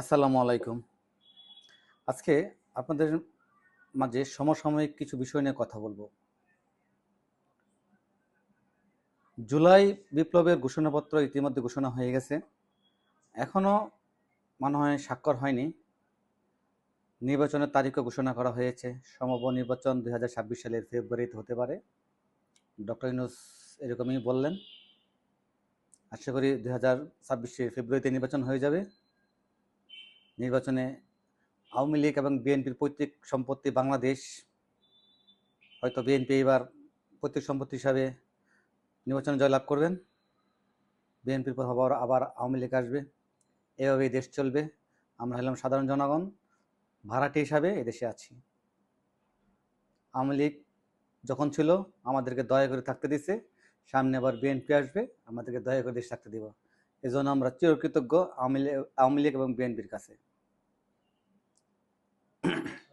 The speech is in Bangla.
আসসালামু আলাইকুম। আজকে আপনাদের মাঝে সমসাময়িক কিছু বিষয় নিয়ে কথা বলবো। জুলাই বিপ্লবের ঘোষণাপত্র ইতিমধ্যে ঘোষণা হয়ে গেছে। এখনো মনে হয় স্বাক্ষর হয়নি। নির্বাচনের তারিখও ঘোষণা করা হয়েছে। সম্ভাব্য নির্বাচন 2026 সালের ফেব্রুয়ারিতে হতে পারে। ডক্টর ইউনূস এরকমই বললেন। আশা করি 2026 ফেব্রুয়ারিতে নির্বাচন হয়ে যাবে। নির্বাচনে আওয়ামী লীগ এবং বিএনপির পৈতৃক সম্পত্তি বাংলাদেশ, হয়তো বিএনপি এবার পৈতৃক সম্পত্তি হিসাবে নির্বাচনে জয়লাভ করবেন। বিএনপির পর আবার আওয়ামী লীগ আসবে। এভাবেই দেশ চলবে। আমরা হলাম সাধারণ জনগণ, ভাড়াটে হিসাবে এদেশে আছি। আওয়ামী লীগ যখন ছিল আমাদেরকে দয়া করে থাকতে দিছে, সামনে আবার বিএনপি আসবে, আমাদেরকে দয়া করে দেশ থাকতে দিব। এজন্য আমরা চিরকৃতজ্ঞ আওয়ামী লীগ এবং বিএনপির কাছে।